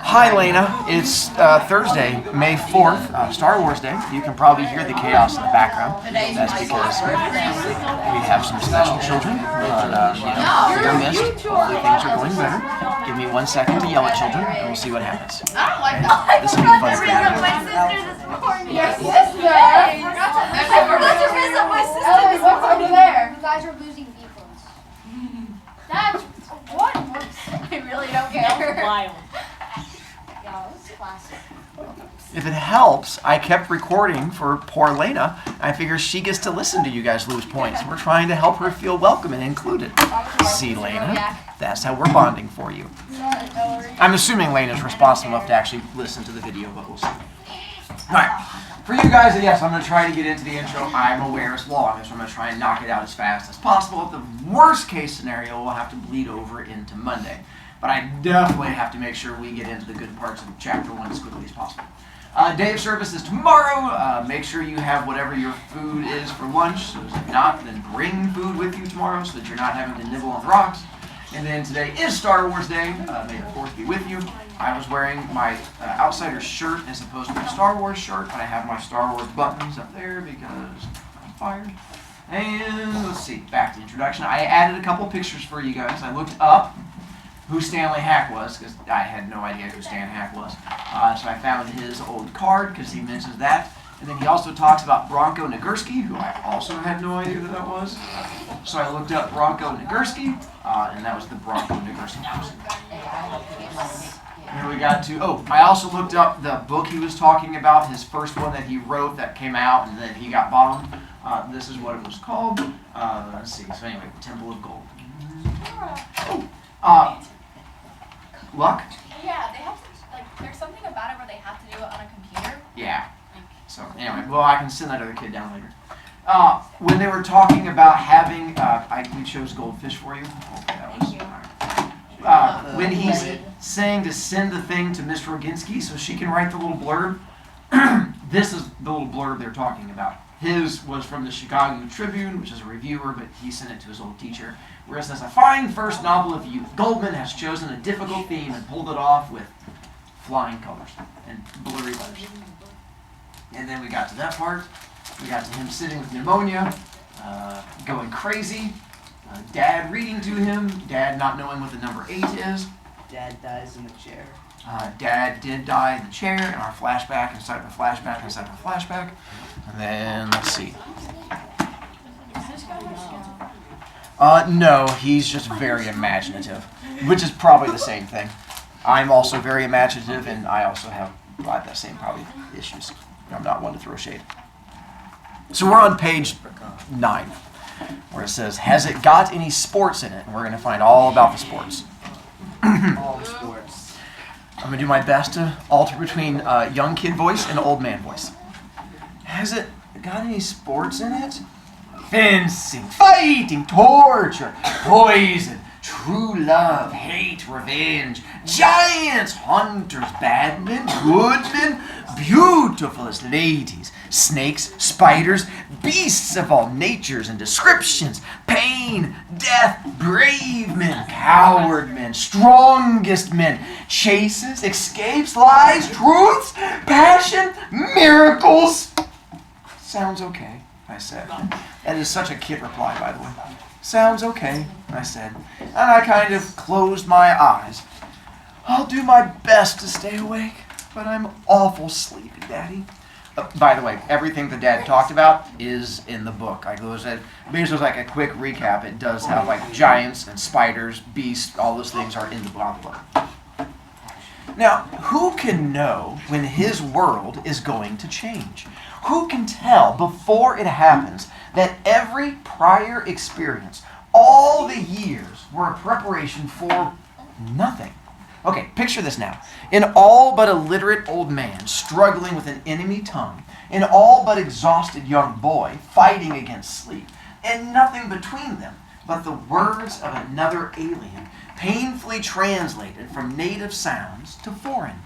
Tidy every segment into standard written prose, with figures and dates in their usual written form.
Hi, Lena. It's Thursday, May 4th, Star Wars Day. You can probably hear the chaos in the background. That's because we have some special children. But, they're missed. Hopefully things are going better. Give me 1 second to yell at children, and we'll see what happens. I don't like that. This will be fun. My sister this morning. Your sister? I forgot to visit my sister. Oh, what's over there? You guys are losing vehicles. That's what works. I really don't care. Wild. Yeah, it's classic. If it helps, I kept recording for poor Lena. I figure she gets to listen to you guys lose points. We're trying to help her feel welcome and included. See, Lena? That's how we're bonding for you. I'm assuming Lena's responsible enough to actually listen to the video, but we'll see. Alright, for you guys, yes, I'm going to try to get into the intro. I'm aware it's long, so I'm going to try and knock it out as fast as possible. The worst case scenario, we'll have to bleed over into Monday. But I definitely have to make sure we get into the good parts of chapter 1 as quickly as possible. Day of service is tomorrow. Make sure you have whatever your food is for lunch. So if not, then bring food with you tomorrow so that you're not having to nibble on rocks. And then today is Star Wars Day. May the 4th be with you. I was wearing my Outsiders shirt as opposed to my Star Wars shirt, but I have my Star Wars buttons up there because I'm fired. And let's see, back to the introduction. I added a couple pictures for you guys. I looked up who Stanley Hack was, because I had no idea who Stan Hack was. So I found his old card, because he mentions that. And then he also talks about Bronco Nagurski, who I also had no idea who that was. So I looked up Bronco Nagurski, and that was the Bronco Nagurski person. Here we got to, I also looked up the book he was talking about, his first one that he wrote that came out, and then he got bombed. This is what it was called. Let's see, so anyway, Temple of Gold. Luck? Yeah, they have there's something about it where they have to do it on a computer. Yeah. So anyway, well, I can send that other kid down later. When they were talking about having, we chose goldfish for you. Hopefully that was, when he's saying to send the thing to Miss Roginski so she can write the little blurb, this is the little blurb they're talking about. His was from the Chicago Tribune, which is a reviewer, but he sent it to his old teacher, where it says, "A fine first novel of youth. Goldman has chosen a difficult theme and pulled it off with flying colors and blurry letters." And then we got to that part. We got to him sitting with pneumonia, going crazy, Dad reading to him, Dad not knowing what the number 8 is. Dad dies in the chair. Dad did die in the chair, and our flashback inside of a flashback inside of a flashback. And then, let's see. No, he's just very imaginative, which is probably the same thing. I'm also very imaginative, and I also have the same probably issues. I'm not one to throw shade. So we're on page 9, where it says, "Has it got any sports in it?" And we're going to find all about the sports. All sports. I'm going to do my best to alter between young kid voice and old man voice. Has it got any sports in it? Fencing, fighting, torture, poison, true love, hate, revenge, giants, hunters, bad men, good men, beautifulest ladies, snakes, spiders, beasts of all natures and descriptions, pain, death, brave men, coward men, strongest men, chases, escapes, lies, truths, passion, miracles." "Sounds okay," I said. That is such a kid reply, by the way. "Sounds okay," I said, and I kind of closed my eyes. "I'll do my best to stay awake, but I'm awful sleepy, Daddy." By the way, everything the Dad talked about is in the book. Basically, like a quick recap. It does have like giants and spiders, beasts, all those things are in the book. Now, who can know when his world is going to change? Who can tell before it happens that every prior experience, all the years, were a preparation for nothing? Okay, picture this now. An all but illiterate old man struggling with an enemy tongue, an all but exhausted young boy fighting against sleep, and nothing between them but the words of another alien, painfully translated from native sounds to foreign.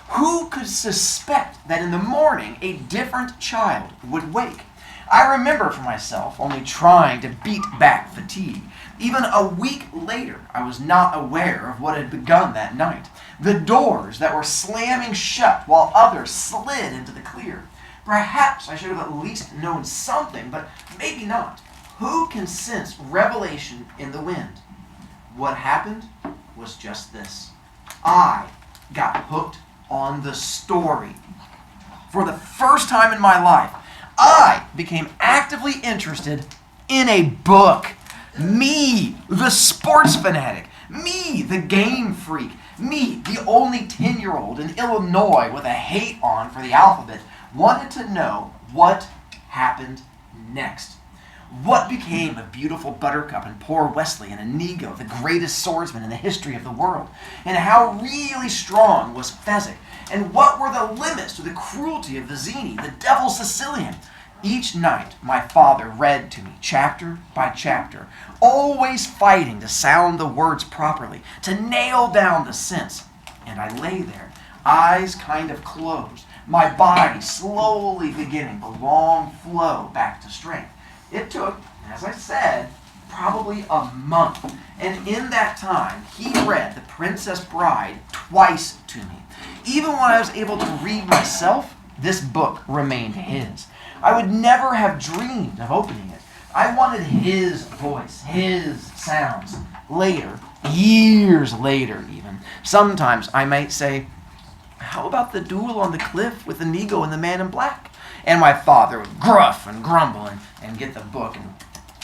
Who could suspect that in the morning a different child would wake? I remember for myself only trying to beat back fatigue. Even a week later, I was not aware of what had begun that night. The doors that were slamming shut while others slid into the clear. Perhaps I should have at least known something, but maybe not. Who can sense revelation in the wind? What happened was just this. I got hooked on the story. For the first time in my life, I became actively interested in a book. Me, the sports fanatic. Me, the game freak. Me, the only 10-year-old in Illinois with a hate on for the alphabet, wanted to know what happened next. What became of beautiful Buttercup and poor Wesley and Inigo, the greatest swordsman in the history of the world? And how really strong was Fezzik? And what were the limits to the cruelty of Vizzini, the devil Sicilian? Each night, my father read to me chapter by chapter, always fighting to sound the words properly, to nail down the sense. And I lay there, eyes kind of closed, my body slowly beginning the long flow back to strength. It took, as I said, probably a month. And in that time, he read The Princess Bride twice to me. Even when I was able to read myself, this book remained his. I would never have dreamed of opening it. I wanted his voice, his sounds. Later, years later even, sometimes I might say, how about the duel on the cliff with Inigo and the man in black? And my father would gruff and grumble and get the book and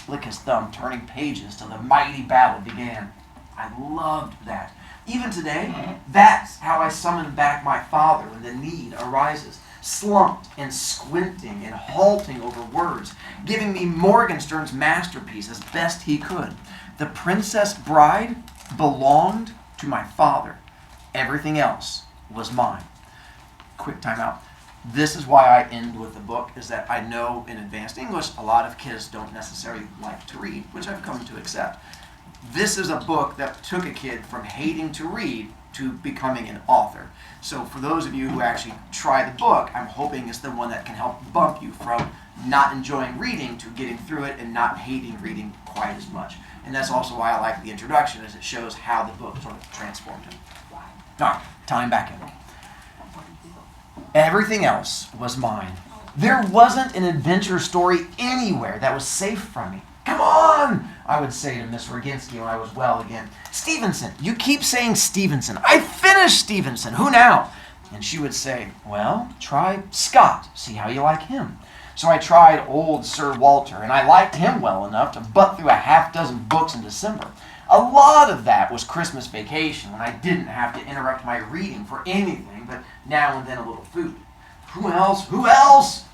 lick his thumb, turning pages till the mighty battle began. I loved that. Even today, that's how I summon back my father when the need arises. Slumped and squinting and halting over words, giving me Morgenstern's masterpiece as best he could. The Princess Bride belonged to my father. Everything else was mine. Quick timeout. This is why I end with the book, is that I know in advanced English a lot of kids don't necessarily like to read, which I've come to accept. This is a book that took a kid from hating to read to becoming an author. So for those of you who actually try the book, I'm hoping it's the one that can help bump you from not enjoying reading to getting through it and not hating reading quite as much. And that's also why I like the introduction, as it shows how the book sort of transformed him. All right, time back in. Everything else was mine. There wasn't an adventure story anywhere that was safe from me. Come on, I would say to Miss Roginski when I was well again. Stevenson, you keep saying Stevenson. I finished Stevenson. Who now? And she would say, well, try Scott. See how you like him. So I tried old Sir Walter, and I liked him well enough to butt through a half-dozen books in December. A lot of that was Christmas vacation, when I didn't have to interrupt my reading for anything but now and then a little food. Who else? Who else?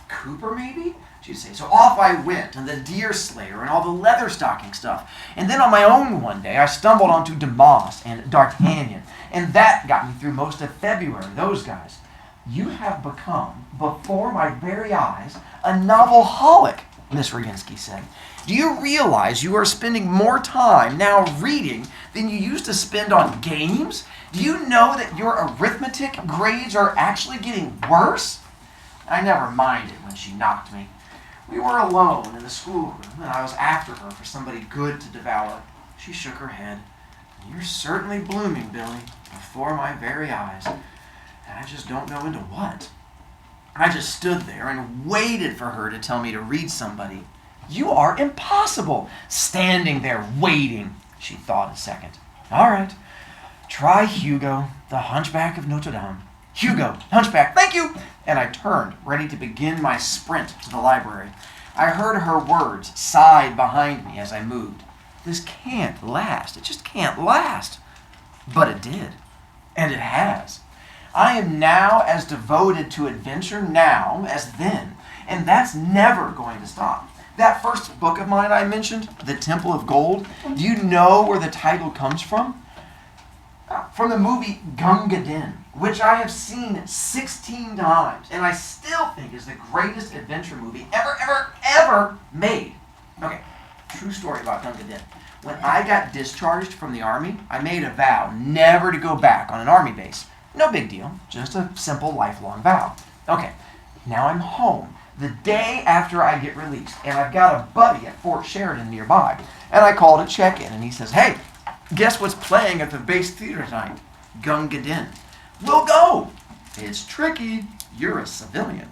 Cooper, maybe? She'd say. So off I went, and the Deer Slayer, and all the leather stocking stuff. And then on my own one day, I stumbled onto Dumas and D'Artagnan, and that got me through most of February, those guys. You have become, before my very eyes, a novelholic, Miss Roginski said. Do you realize you are spending more time now reading than you used to spend on games? Do you know that your arithmetic grades are actually getting worse? I never minded when she knocked me. We were alone in the schoolroom, and I was after her for somebody good to devour. She shook her head. You're certainly blooming, Billy, before my very eyes. And I just don't know into what. I just stood there and waited for her to tell me to read somebody. You are impossible, standing there waiting. She thought a second. All right, try Hugo, the Hunchback of Notre Dame. Hugo, Hunchback, thank you! And I turned, ready to begin my sprint to the library. I heard her words sigh behind me as I moved. This can't last. It just can't last. But it did. And it has. I am now as devoted to adventure now as then. And that's never going to stop. That first book of mine I mentioned, The Temple of Gold, do you know where the title comes from? From the movie Gunga Din, which I have seen 16 times, and I still think is the greatest adventure movie ever made. Okay, true story about Gunga Din. When I got discharged from the Army, I made a vow never to go back on an Army base. No big deal, just a simple lifelong vow. Okay, now I'm home, the day after I get released, and I've got a buddy at Fort Sheridan nearby, and I call to check in, and he says, hey, guess what's playing at the base theater tonight? Gunga Din. We'll go. It's tricky. You're a civilian.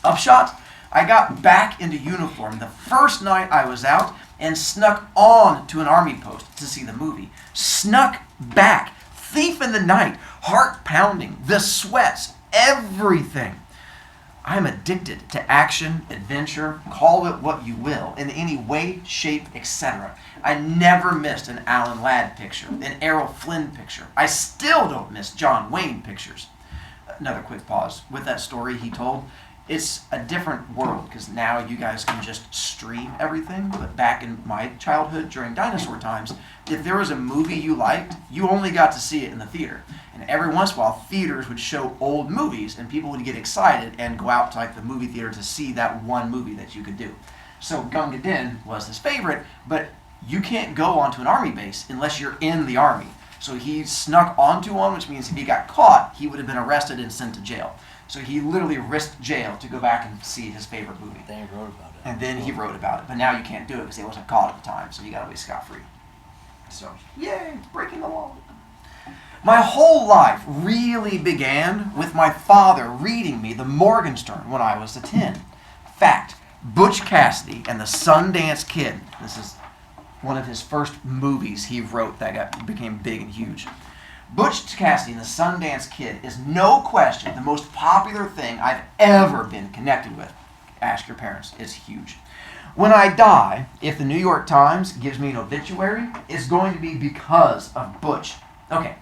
Upshot, I got back into uniform the first night I was out and snuck on to an army post to see the movie. Snuck back. Thief in the night. Heart pounding. The sweats. Everything. I'm addicted to action, adventure, call it what you will, in any way, shape, etc. I never missed an Alan Ladd picture, an Errol Flynn picture. I still don't miss John Wayne pictures. Another quick pause. With that story he told, it's a different world because now you guys can just stream everything. But back in my childhood, during dinosaur times, if there was a movie you liked, you only got to see it in the theater. And every once in a while, theaters would show old movies, and people would get excited and go out to like the movie theater to see that one movie that you could do. So Gunga Din was his favorite, but you can't go onto an army base unless you're in the army. So he snuck onto one, which means if he got caught, he would have been arrested and sent to jail. So he literally risked jail to go back and see his favorite movie. Then he wrote about it. And then he wrote about it. But now you can't do it because he wasn't caught at the time, so you got away scot-free. So, yay, breaking the law. My whole life really began with my father reading me the Morgenstern when I was a 10. Fact, Butch Cassidy and the Sundance Kid. This is one of his first movies he wrote that became big and huge. Butch Cassidy and the Sundance Kid is no question the most popular thing I've ever been connected with. Ask your parents. It's huge. When I die, if the New York Times gives me an obituary, it's going to be because of Butch. Okay,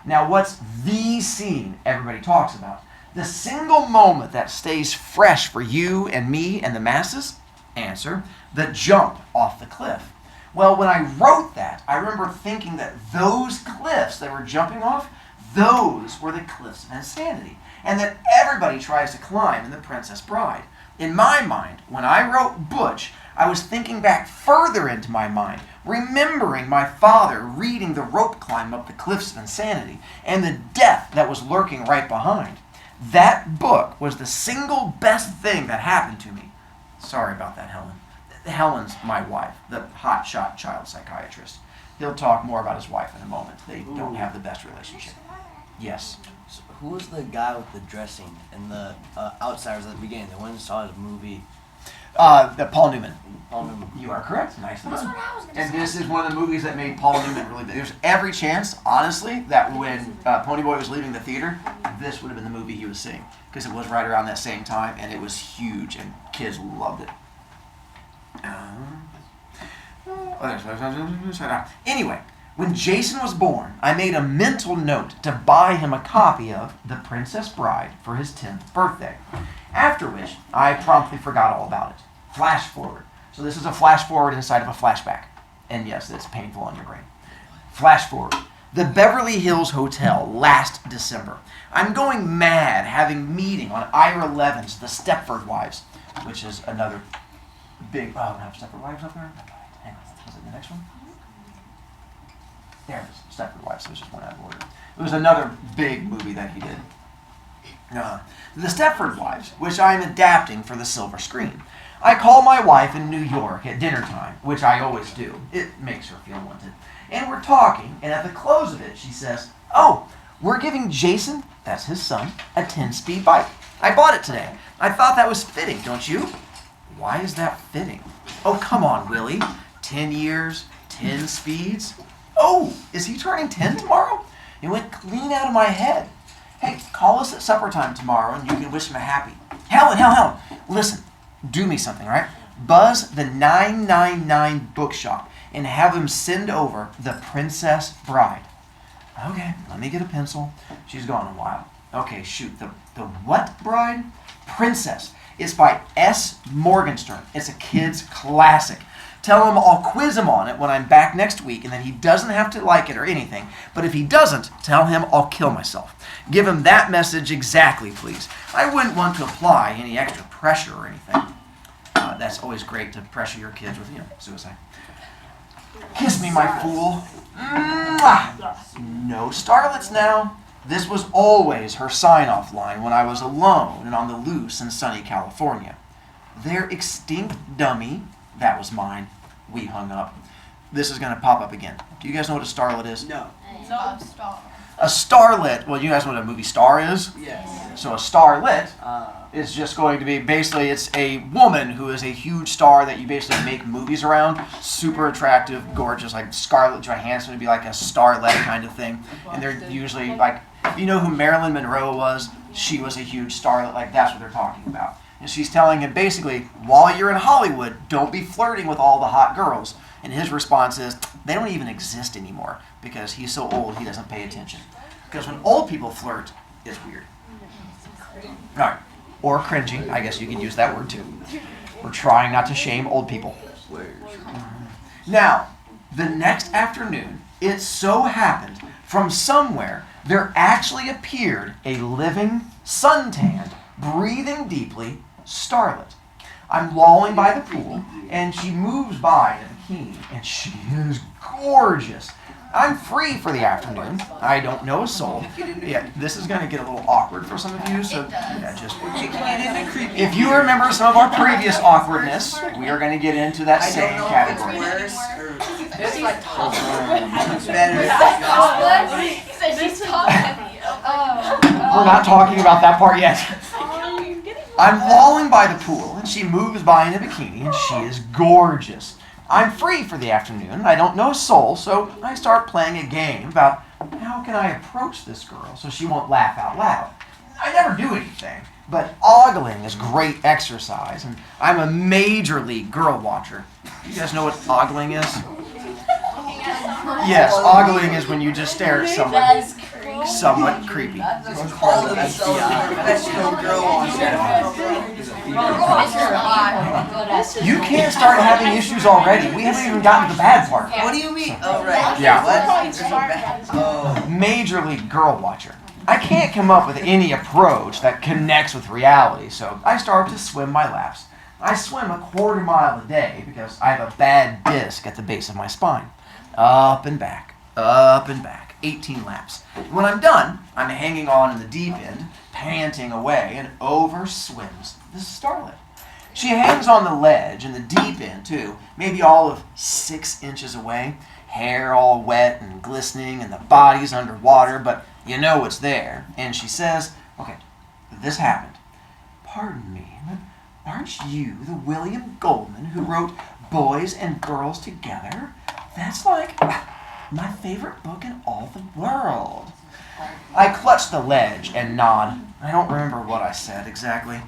now what's the scene everybody talks about? The single moment that stays fresh for you and me and the masses? Answer, the jump off the cliff. Well, when I wrote that, I remember thinking that those cliffs they were jumping off, those were the cliffs of insanity, and that everybody tries to climb in The Princess Bride. In my mind, when I wrote Butch, I was thinking back further into my mind, remembering my father reading the rope climb up the cliffs of insanity, and the death that was lurking right behind. That book was the single best thing that happened to me. Sorry about that, Helen. Helen's my wife, the hotshot child psychiatrist. He'll talk more about his wife in a moment. They don't have the best relationship. Yes. So who was the guy with the dressing and the Outsiders at the beginning? The one who saw his movie. Paul Newman. Paul Newman. You are correct. Nicely That's done. what I was gonna And say. this is one of the movies that made Paul Newman really big. There's every chance, honestly, that when Ponyboy was leaving the theater, this would have been the movie he was seeing. Because it was right around that same time, and it was huge, and kids loved it. Anyway, when Jason was born, I made a mental note to buy him a copy of The Princess Bride for his 10th birthday. After which, I promptly forgot all about it. Flash forward. So this is a flash forward inside of a flashback. And yes, it's painful on your brain. Flash forward. The Beverly Hills Hotel last December. I'm going mad having meeting on Ira Levin's The Stepford Wives, which is another big... Oh, we have Stepford Wives up there? Hang on, was it the next one? There it is, Stepford Wives, so it was just one out of order. It was another big movie that he did. The Stepford Wives, which I am adapting for the silver screen. I call my wife in New York at dinner time, which I always do. It makes her feel wanted. And we're talking, and at the close of it, she says, "Oh, we're giving Jason, that's his son, a 10-speed bike. I bought it today. I thought that was fitting, don't you?" Why is that fitting? Oh, come on, Willie. 10 years, 10 speeds. Oh, is he turning 10 tomorrow? It went clean out of my head. Hey, call us at supper time tomorrow and you can wish him a happy. Helen, listen, do me something, all right? Buzz the 999 bookshop and have them send over The Princess Bride. Okay, let me get a pencil. She's gone a while. Okay, shoot, the what bride? Princess. It's by S. Morgenstern. It's a kid's classic. Tell him I'll quiz him on it when I'm back next week and that he doesn't have to like it or anything. But if he doesn't, tell him I'll kill myself. Give him that message exactly, please. I wouldn't want to apply any extra pressure or anything. That's always great to pressure your kids with, suicide. Kiss me, my fool. Mwah! No starlets now. This was always her sign-off line when I was alone and on the loose in sunny California. They're extinct, dummy. That was mine. We hung up. This is going to pop up again. Do you guys know what a starlet is? No. No, stop. A starlet, well, you guys know what a movie star is? Yes. So a starlet Uh, is just going to be, basically, it's a woman who is a huge star that you basically make movies around. Super attractive, gorgeous, like Scarlett Johansson would be like a starlet kind of thing. And they're usually like, you know who Marilyn Monroe was? She was a huge starlet, like that's what they're talking about. And she's telling him basically, while you're in Hollywood, don't be flirting with all the hot girls. And his response is, they don't even exist anymore because he's so old he doesn't pay attention. Because when old people flirt, it's weird. All right. Or cringy. I guess you can use that word too. We're trying not to shame old people. Now, the next afternoon, it so happened from somewhere there actually appeared a living, suntanned, breathing deeply starlet. I'm lolling by the pool, and she moves by in a bikini, and she is gorgeous. I'm free for the afternoon. I don't know a soul. Yeah, this is going to get a little awkward for some of you, so yeah, just if you remember some of our previous awkwardness, we are going to get into that same category. it's like better. He said she's top heavy. We're not talking about that part yet. I'm lolling by the pool, and she moves by in a bikini, and she is gorgeous. I'm free for the afternoon. I don't know a soul, so I start playing a game about how can I approach this girl so she won't laugh out loud. I never do anything, but ogling is great exercise, and I'm a major league girl watcher. You guys know what ogling is? Yes, ogling is when you just stare at someone somewhat creepy. Professional girl You can't start having issues already. We haven't even gotten to the bad part. What do you mean? Oh, right. Yeah. What? Oh. Major league girl watcher. I can't come up with any approach that connects with reality, so I start to swim my laps. I swim a quarter mile a day because I have a bad disc at the base of my spine. Up and back, 18 laps. When I'm done, I'm hanging on in the deep end, panting away, and over swims the starlet. She hangs on the ledge in the deep end, too, maybe all of 6 inches away, hair all wet and glistening, and the body's underwater, but you know it's there. And she says, okay, this happened. Pardon me, but aren't you the William Goldman who wrote Boys and Girls Together? That's like my favorite book in all the world. I clutch the ledge and nod. I don't remember what I said exactly.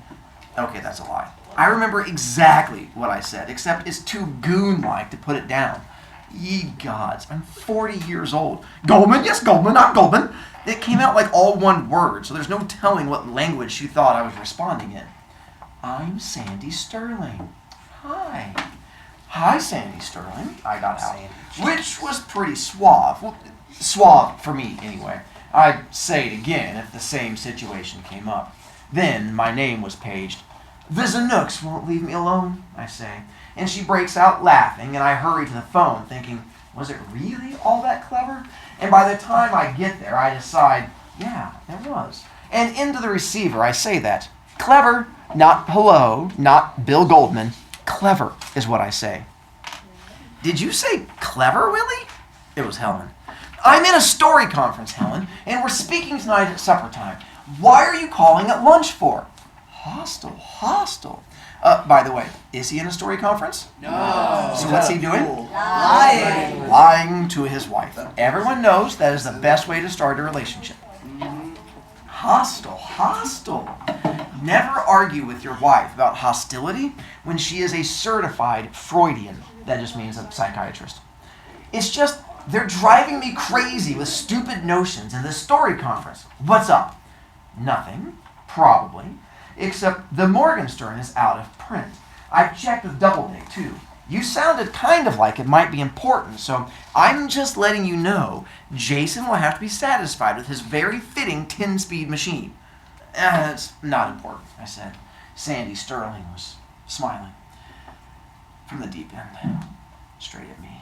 Okay, that's a lie. I remember exactly what I said, except it's too goon-like to put it down. Ye gods, I'm 40 years old. Goldman? Yes, Goldman, I'm Goldman. It came out like all one word, so there's no telling what language she thought I was responding in. I'm Sandy Sterling. Hi. Hi, Sandy Sterling, I got out, which was pretty suave. Well, suave for me, anyway. I'd say it again if the same situation came up. Then my name was paged. The Zanooks won't leave me alone, I say. And she breaks out laughing, and I hurry to the phone thinking, was it really all that clever? And by the time I get there, I decide, yeah, it was. And into the receiver, I say that. Clever, not hello, not Bill Goldman. Clever is what I say. Did you say clever, Willie? It was Helen. I'm in a story conference, Helen, and we're speaking tonight at supper time. Why are you calling at lunch for? Hostile. By the way, is he in a story conference? No. So what's he doing? Lying. Lying to his wife. Everyone knows that is the best way to start a relationship. Hostile. Never argue with your wife about hostility when she is a certified Freudian. That just means a psychiatrist. It's just, they're driving me crazy with stupid notions in this story conference. What's up? Nothing, probably, except the Morgenstern is out of print. I've checked with Doubleday, too. You sounded kind of like it might be important, so I'm just letting you know Jason will have to be satisfied with his very fitting 10-speed machine. It's not important, I said. Sandy Sterling was smiling from the deep end, straight at me.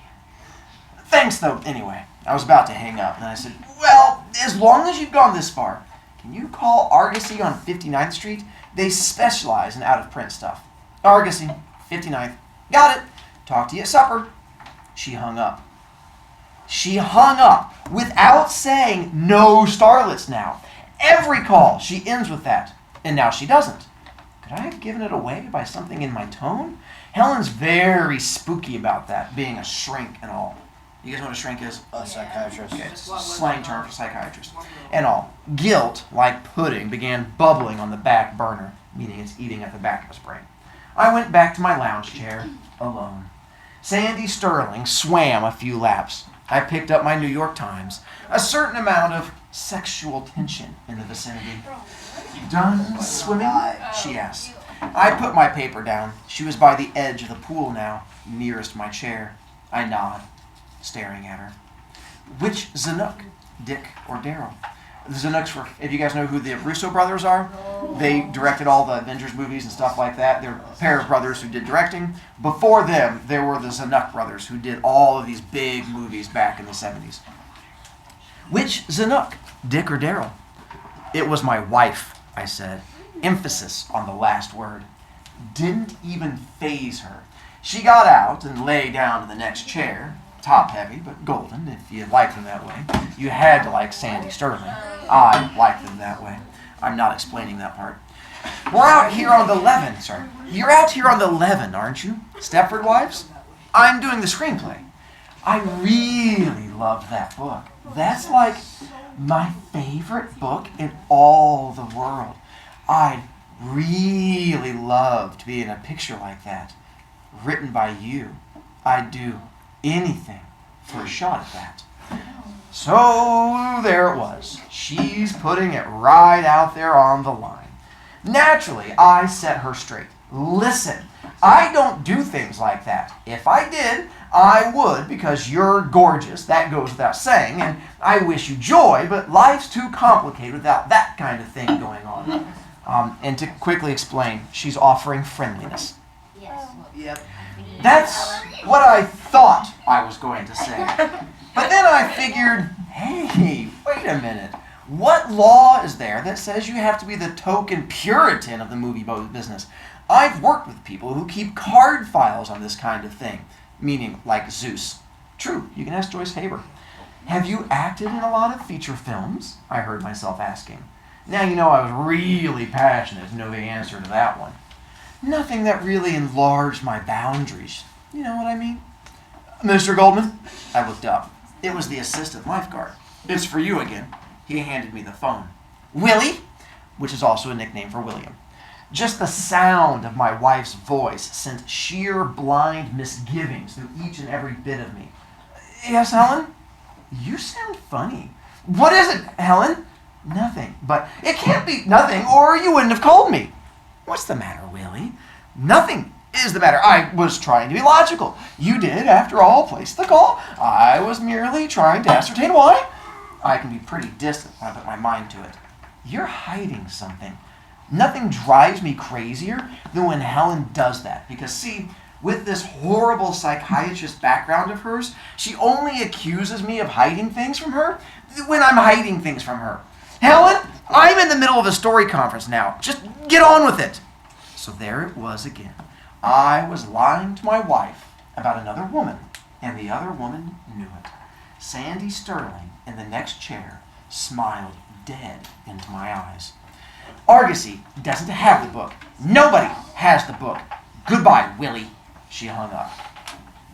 Thanks, though, anyway. I was about to hang up, and I said, well, as long as you've gone this far, can you call Argosy on 59th Street? They specialize in out-of-print stuff. Argosy, 59th. Got it. Talk to you at supper. She hung up. She hung up without saying no starlets now. Every call, she ends with that. And now she doesn't. Could I have given it away by something in my tone? Helen's very spooky about that, being a shrink and all. You guys know what a shrink is? A psychiatrist. Okay, it's a slang term for psychiatrist. And all. Guilt, like pudding, began bubbling on the back burner, meaning it's eating at the back of his brain. I went back to my lounge chair, alone. Sandy Sterling swam a few laps. I picked up my New York Times. A certain amount of sexual tension in the vicinity. Done swimming? She asked. I put my paper down. She was by the edge of the pool now, nearest my chair. I nod, staring at her. Which Zanuck, Dick or Daryl? The Zanucks were, if you guys know who the Russo brothers are, they directed all the Avengers movies and stuff like that. They're a pair of brothers who did directing. Before them, there were the Zanuck brothers who did all of these big movies back in the 70s. Which Zanuck, Dick or Daryl? It was my wife, I said. Emphasis on the last word. Didn't even faze her. She got out and lay down in the next chair. Top heavy, but golden, if you liked them that way. You had to like Sandy Sterling. I liked them that way. I'm not explaining that part. We're out here on the Levin, sorry. You're out here on the Levin, aren't you? Stepford Wives? I'm doing the screenplay. I really love that book. That's like my favorite book in all the world. I'd really love to be in a picture like that. Written by you. I'd do anything for a shot at that. So there it was. She's putting it right out there on the line. Naturally, I set her straight. Listen, I don't do things like that. If I did, I would, because you're gorgeous. That goes without saying, and I wish you joy, but life's too complicated without that kind of thing going on. And to quickly explain, she's offering friendliness. Yep. That's what I thought I was going to say. But then I figured, hey, wait a minute. What law is there that says you have to be the token Puritan of the movie business? I've worked with people who keep card files on this kind of thing, meaning like Zeus. True, you can ask Joyce Haber. Have you acted in a lot of feature films? I heard myself asking. Now you know I was really passionate to know the answer to that one. Nothing that really enlarged my boundaries. You know what I mean? Mr. Goldman? I looked up. It was the assistant lifeguard. It's for you again. He handed me the phone. Willie? Which is also a nickname for William. Just the sound of my wife's voice sent sheer blind misgivings through each and every bit of me. Yes, Helen? You sound funny. What is it, Helen? Nothing. But it can't be nothing, or you wouldn't have called me. What's the matter, Willie? Nothing is the matter. I was trying to be logical. You did, after all, place the call. I was merely trying to ascertain why. I can be pretty distant when I put my mind to it. You're hiding something. Nothing drives me crazier than when Helen does that. Because, see, with this horrible psychiatrist background of hers, she only accuses me of hiding things from her when I'm hiding things from her. Helen, I'm in the middle of a story conference now. Just get on with it. So there it was again. I was lying to my wife about another woman, and the other woman knew it. Sandy Sterling, in the next chair, smiled dead into my eyes. Argosy doesn't have the book. Nobody has the book. Goodbye, Willie. She hung up.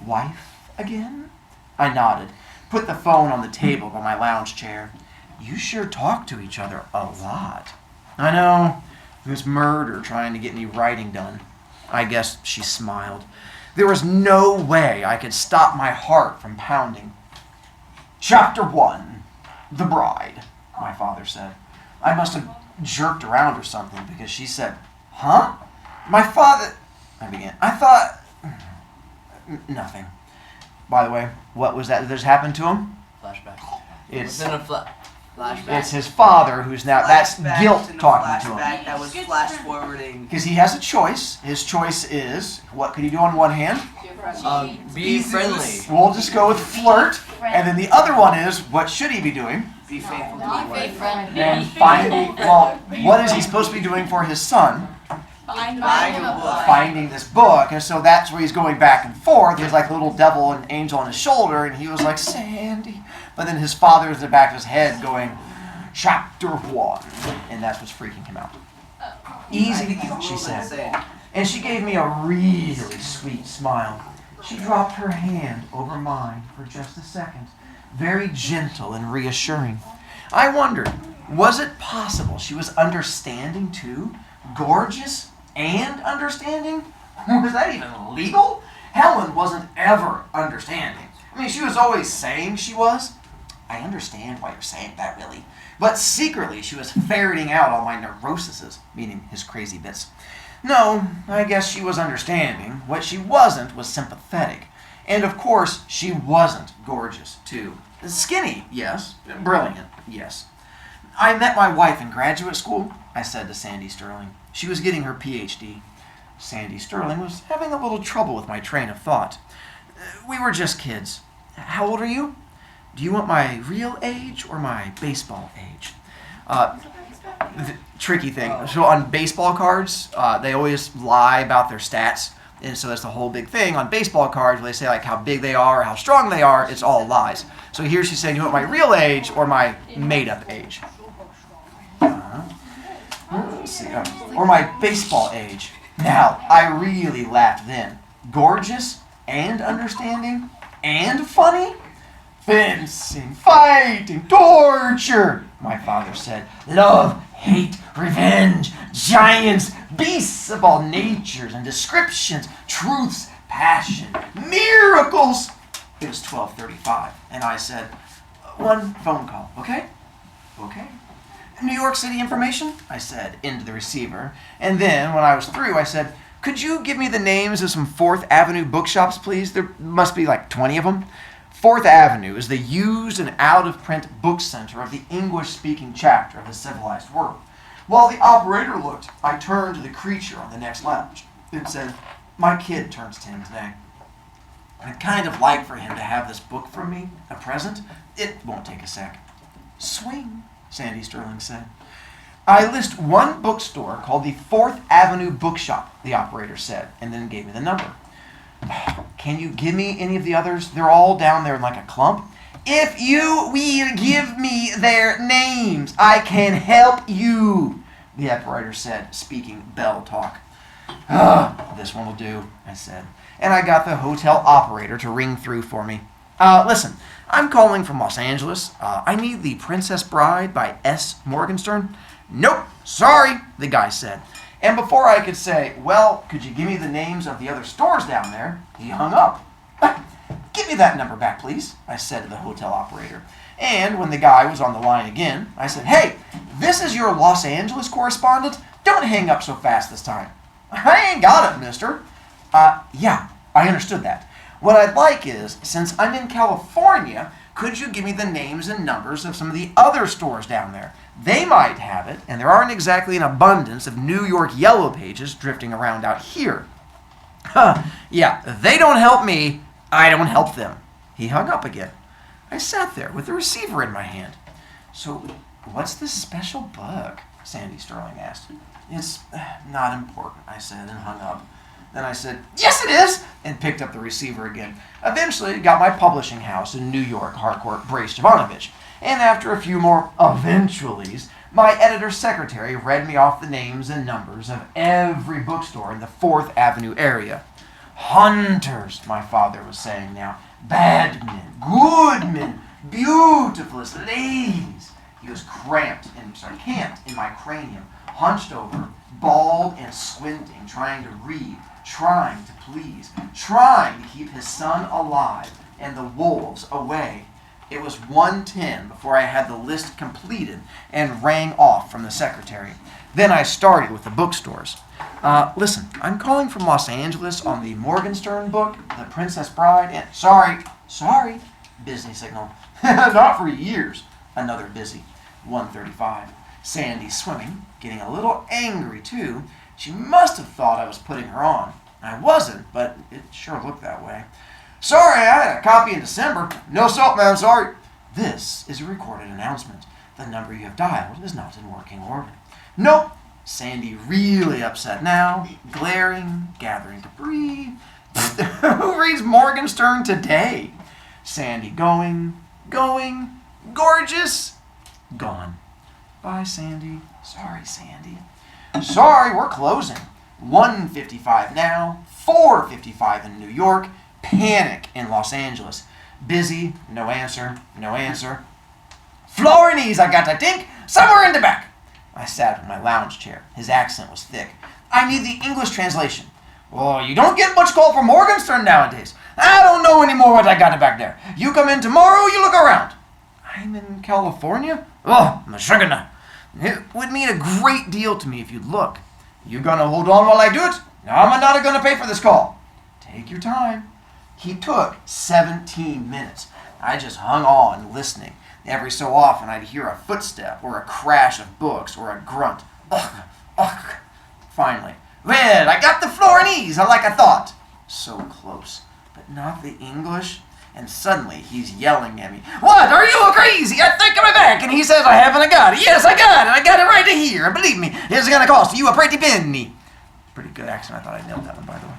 Wife again? I nodded, put the phone on the table by my lounge chair. You sure talk to each other a lot. I know. There's murder trying to get me writing done. I guess she smiled. There was no way I could stop my heart from pounding. Chapter 1. The Bride, my father said. I must have jerked around or something because she said, huh? My father... I began. I thought... Nothing. By the way, what was that just happened to him? Flashback. It's in a flashback. It's his father who's now... That's guilt talking to him. That was flash forwarding. Because he has a choice. His choice is, what could he do on one hand? Be friendly. We'll just go with flirt. And then the other one is, what should he be doing? Be faithful to your wife. And finally, well, what is he supposed to be doing for his son? Find a book. finding this book, and so that's where he's going back and forth. There's like a little devil and angel on his shoulder, and he was like, Sandy. But then his father's in the back of his head going, chapter 1. And that's what's freaking him out. Easy, she said. And she gave me a really sweet smile. She dropped her hand over mine for just a second, very gentle and reassuring. I wondered, was it possible she was understanding too? Gorgeous and understanding? Was that even legal? Helen wasn't ever understanding. I mean, she was always saying she was. I understand why you're saying that, really. But secretly, she was ferreting out all my neuroses, meaning his crazy bits. No, I guess she was understanding. What she wasn't was sympathetic. And of course, she wasn't gorgeous, too. Skinny, yes. Brilliant, yes. I met my wife in graduate school, I said to Sandy Sterling. She was getting her PhD. Sandy Sterling was having a little trouble with my train of thought. We were just kids. How old are you? Do you want my real age or my baseball age? Tricky thing. So on baseball cards, they always lie about their stats. And so that's the whole big thing. On baseball cards, where they say like how big they are or how strong they are, it's all lies. So here she's saying, you want my real age or my made-up age? Let's see. Or my baseball age. Now, I really laughed then. Gorgeous and understanding and funny? Fencing, fighting, torture, my father said. Love, hate, revenge, giants, beasts of all natures and descriptions, truths, passion, miracles. It was 12:35, and I said, one phone call, okay? Okay. New York City information? I said, into the receiver. And then, when I was through, I said, could you give me the names of some 4th Avenue bookshops, please? There must be like 20 of them. 4th Avenue is the used and out-of-print book center of the English-speaking chapter of the civilized world. While the operator looked, I turned to the creature on the next lounge. It said, my kid turns 10 today. I'd kind of like for him to have this book from me, a present. It won't take a sec. Swing, Sandy Sterling said. I list one bookstore called the 4th Avenue Bookshop, the operator said, and then gave me the number. Can you give me any of the others? They're all down there in like a clump. If you will give me their names, I can help you, the operator said, speaking bell talk. This one will do, I said. And I got the hotel operator to ring through for me. Listen, I'm calling from Los Angeles. I need The Princess Bride by S. Morgenstern. Nope, sorry, the guy said. And before I could say, well, could you give me the names of the other stores down there, he hung up. Give me that number back, please, I said to the hotel operator. And when the guy was on the line again, I said, hey, this is your Los Angeles correspondent? Don't hang up so fast this time. I ain't got it, mister. Yeah, I understood that. What I'd like is, since I'm in California, could you give me the names and numbers of some of the other stores down there? They might have it, and there aren't exactly an abundance of New York Yellow Pages drifting around out here. Yeah, they don't help me, I don't help them. He hung up again. I sat there with the receiver in my hand. So, what's this special book? Sandy Sterling asked. It's not important, I said, and hung up. Then I said, yes it is, and picked up the receiver again. Eventually, got my publishing house in New York, Harcourt Brace Jovanovich. And after a few more eventuallys, my editor's secretary read me off the names and numbers of every bookstore in the 4th Avenue area. Hunters, my father was saying now. Bad men, good men, beautifulest ladies. He was camped in my cranium, hunched over, bald and squinting, trying to read, trying to please, trying to keep his son alive and the wolves away. It was 1:10 before I had the list completed and rang off from the secretary. Then I started with the bookstores. Listen, I'm calling from Los Angeles on the Morgenstern book, The Princess Bride, and... Sorry, busy signal. Not for years. Another busy. 1:35. Sandy swimming, getting a little angry too. She must have thought I was putting her on. I wasn't, but it sure looked that way. Sorry, I had a copy in December. No soap, man, sorry. This is a recorded announcement. The number you have dialed is not in working order. Nope, Sandy really upset now, glaring, gathering debris. Who reads Morgenstern today? Sandy going, gorgeous, gone. Bye, Sandy. Sorry, Sandy. Sorry, we're closing. 1:55 now, 4:55 in New York, panic in Los Angeles. Busy, no answer. Florinese, I got to think, somewhere in the back. I sat in my lounge chair. His accent was thick. I need the English translation. Oh, you don't get much call from Morgenstern nowadays. I don't know anymore what I got back there. You come in tomorrow, you look around. I'm in California? Oh, Meshuggah. It would mean a great deal to me if you'd look. You gonna hold on while I do it? No, I'm not gonna pay for this call. Take your time. He took 17 minutes. I just hung on, listening. Every so often I'd hear a footstep or a crash of books or a grunt. Ugh. Finally, well, I got the Florinese like I thought. So close, but not the English. And suddenly he's yelling at me. What? Are you crazy? I think I'm back. And he says I haven't got it. Yes, I got it. I got it right here. And believe me, it's going to cost you a pretty penny. Pretty good accent. I thought I nailed that one, by the way.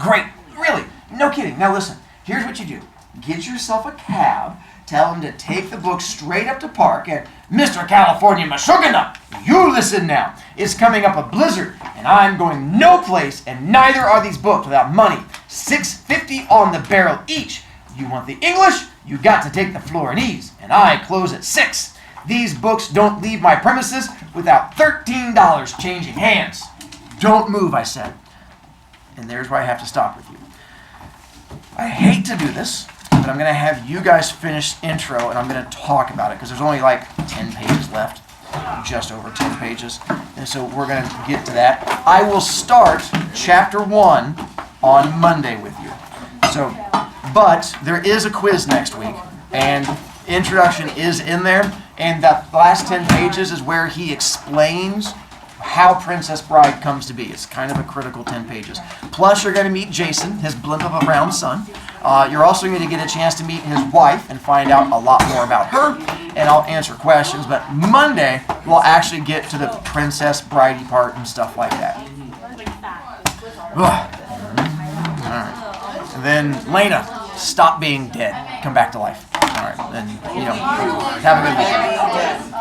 Great. Really. No kidding. Now listen. Here's what you do. Get yourself a cab. Tell him to take the book straight up to Park. And Mr. California Meshuggah, you listen now. It's coming up a blizzard. And I'm going no place. And neither are these books without money. $6.50 on the barrel each. You want the English? You got to take the Florinese. And I close at 6. These books don't leave my premises without $13 changing hands. Don't move, I said. And there's where I have to stop with you. I hate to do this, but I'm going to have you guys finish intro and I'm going to talk about it because there's only like 10 pages left. Just over 10 pages. And so we're going to get to that. I will start chapter 1 on Monday with you. So, but there is a quiz next week, and introduction is in there, and that last 10 pages is where he explains how Princess Bride comes to be. It's kind of a critical 10 pages. Plus, you're going to meet Jason, his blimp of a brown son. You're also going to get a chance to meet his wife and find out a lot more about her, and I'll answer questions. But Monday, we'll actually get to the Princess Bridey part and stuff like that. Ugh. All right. And then Lena, stop being dead. Come back to life. All right. And, have a good weekend.